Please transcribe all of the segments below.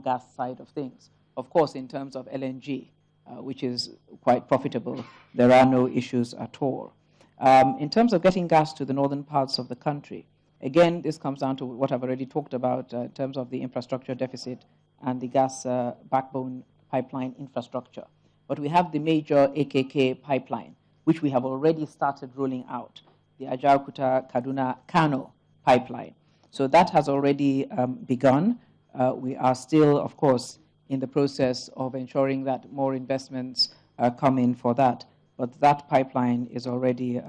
gas side of things. Of course, in terms of LNG, which is quite profitable, there are no issues at all. In terms of getting gas to the northern parts of the country, again, this comes down to what I've already talked about in terms of the infrastructure deficit and the gas backbone pipeline infrastructure. But we have the major AKK pipeline, which we have already started rolling out, the Ajaokuta-Kaduna-Kano pipeline. So that has already begun. We are still, of course, in the process of ensuring that more investments come in for that. But that pipeline is already,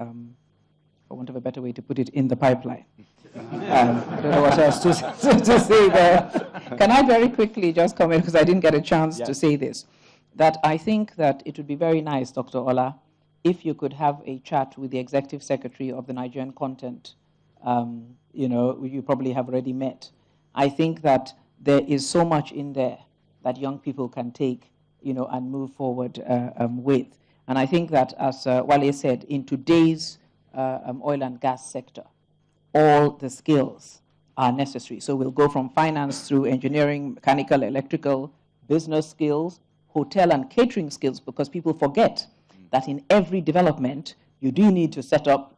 for want of a better way to put it, in the pipeline. I don't know what else to say there. Can I very quickly just comment, because I didn't get a chance to say this, that I think that it would be very nice, Dr. Ola, if you could have a chat with the Executive Secretary of the Nigerian Content. You probably have already met. I think that there is so much in there that young people can take, and move forward with. And I think that, as Wale said, in today's oil and gas sector, all the skills are necessary. So we'll go from finance through engineering, mechanical, electrical, business skills, hotel and catering skills, because people forget that in every development, you do need to set up,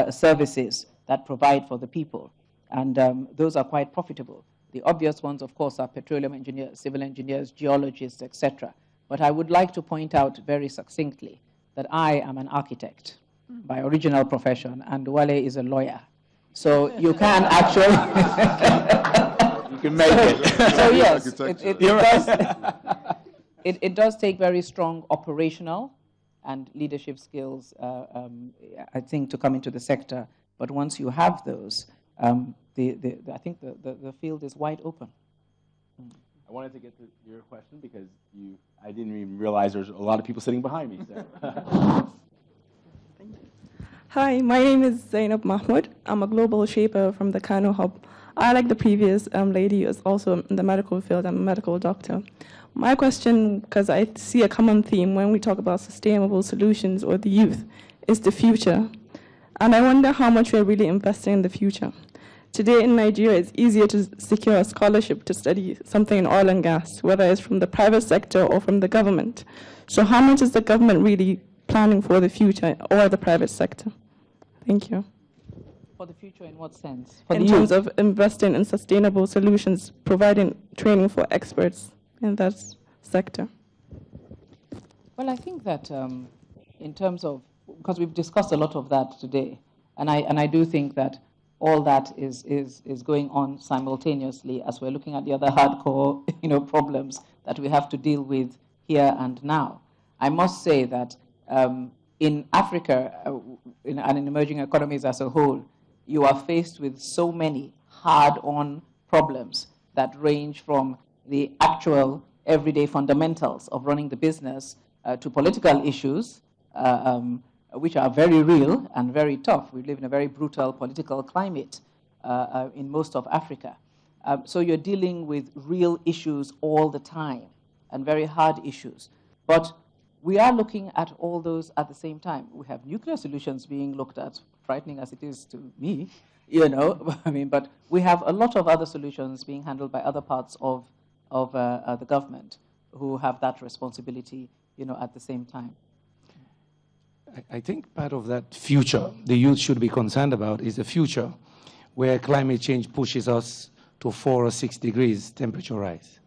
services that provide for the people. And those are quite profitable. The obvious ones, of course, are petroleum engineers, civil engineers, geologists, etc. But I would like to point out very succinctly that I am an architect by original profession, and Wale is a lawyer. So you can actually... You can make it. So yes, it does take very strong operational and leadership skills, I think, to come into the sector. But once you have those, I think the field is wide open. I wanted to get to your question because I didn't even realize there's a lot of people sitting behind me. So. Hi, my name is Zainab Mahmoud. I'm a global shaper from the Kano Hub. I, like the previous lady, is also in the medical field. I'm a medical doctor. My question, because I see a common theme when we talk about sustainable solutions or the youth, is the future. And I wonder how much we're really investing in the future. Today in Nigeria, it's easier to secure a scholarship to study something in oil and gas, whether it's from the private sector or from the government. So how much is the government really planning for the future, or the private sector? Thank you. For the future in what sense? In terms of investing in sustainable solutions, providing training for experts in that sector. Well, I think that in terms of, because we've discussed a lot of that today, and I do think that all that is going on simultaneously as we're looking at the other hardcore problems that we have to deal with here and now. I must say that in Africa and in emerging economies as a whole, you are faced with so many hard-on problems that range from the actual everyday fundamentals of running the business to political issues, which are very real and very tough. We live in a very brutal political climate in most of Africa. So you're dealing with real issues all the time and very hard issues. But we are looking at all those at the same time. We have nuclear solutions being looked at, frightening as it is to me, but we have a lot of other solutions being handled by other parts of the government who have that responsibility, at the same time. I think part of that future the youth should be concerned about is a future where climate change pushes us to 4 or 6 degrees temperature rise.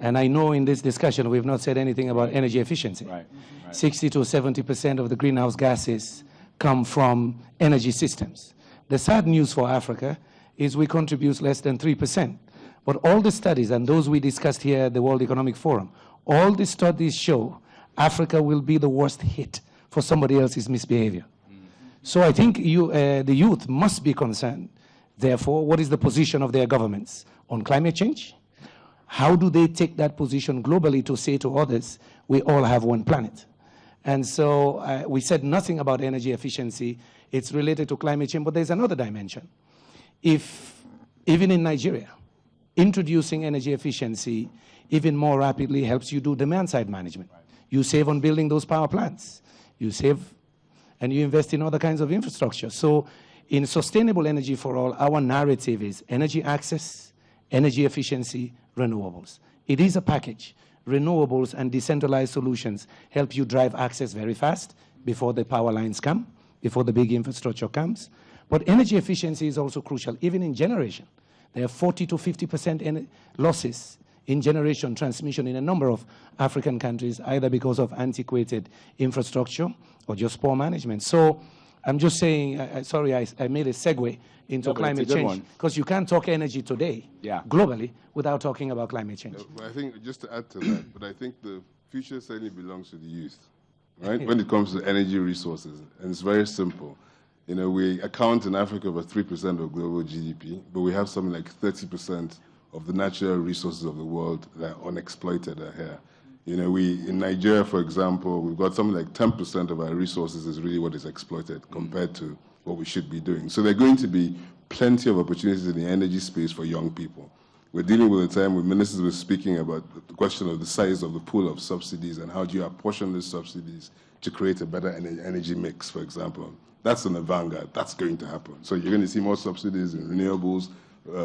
And I know in this discussion we've not said anything about energy efficiency. Right. 60 to 70% of the greenhouse gases come from energy systems. The sad news for Africa is we contribute less than 3%. But all the studies, and those we discussed here at the World Economic Forum, all the studies show Africa will be the worst hit for somebody else's misbehavior. So I think the youth must be concerned. Therefore, what is the position of their governments on climate change? How do they take that position globally to say to others, we all have one planet? And so we said nothing about energy efficiency. It's related to climate change, but there's another dimension. If, even in Nigeria, introducing energy efficiency even more rapidly helps you do demand-side management. You save on building those power plants. You save and you invest in other kinds of infrastructure. So in sustainable energy for all, our narrative is energy access, energy efficiency, renewables. It is a package. Renewables and decentralized solutions help you drive access very fast before the power lines come, before the big infrastructure comes. But energy efficiency is also crucial, even in generation. There are 40 to 50% losses in generation transmission in a number of African countries, either because of antiquated infrastructure or just poor management. So I'm just saying, sorry, I made a segue into climate change, because you can't talk energy today, globally, without talking about climate change. I think, just to add to that, but I think the future certainly belongs to the youth, right? When it comes to energy resources, and it's very simple. You know, we account in Africa for 3% of global GDP, but we have something like 30% of the natural resources of the world that are unexploited are here. You know, in Nigeria, for example, we've got something like 10% of our resources is really what is exploited compared to what we should be doing. So there are going to be plenty of opportunities in the energy space for young people. We're dealing with a time when ministers were speaking about the question of the size of the pool of subsidies and how do you apportion these subsidies to create a better energy mix, for example. That's in the vanguard. That's going to happen. So you're going to see more subsidies in renewables,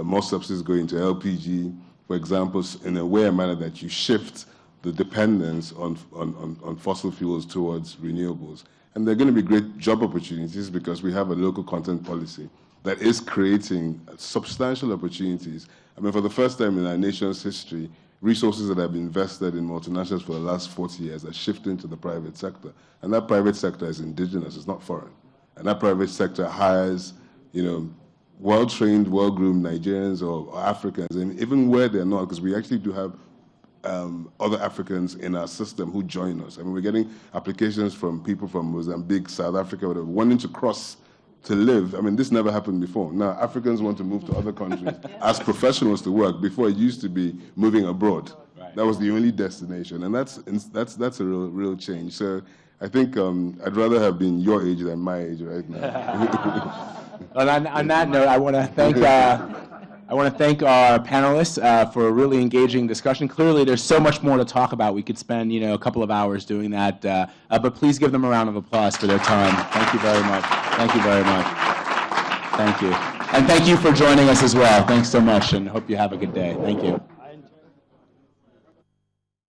more subsidies going to LPG, for example, in a way, a manner that you shift the dependence on fossil fuels towards renewables. And there are going to be great job opportunities because we have a local content policy that is creating substantial opportunities. I mean, for the first time in our nation's history, resources that have been invested in multinationals for the last 40 years are shifting to the private sector. And that private sector is indigenous, it's not foreign. And that private sector hires, you know, well-trained, well-groomed Nigerians or Africans, and even where they're not, because we actually do have other Africans in our system who join us. I mean, we're getting applications from people from Mozambique, South Africa, whatever, wanting to cross to live. I mean, this never happened before. Now, Africans want to move to other countries as professionals to work. Before, it used to be moving abroad. Right. That was the only destination, and that's a real change. So I think I'd rather have been your age than my age right now. Well, on that note, I want to thank our panelists for a really engaging discussion. Clearly, there's so much more to talk about. We could spend, you know, a couple of hours doing that. But please give them a round of applause for their time. Thank you very much. Thank you very much. Thank you. And thank you for joining us as well. Thanks so much, and hope you have a good day. Thank you.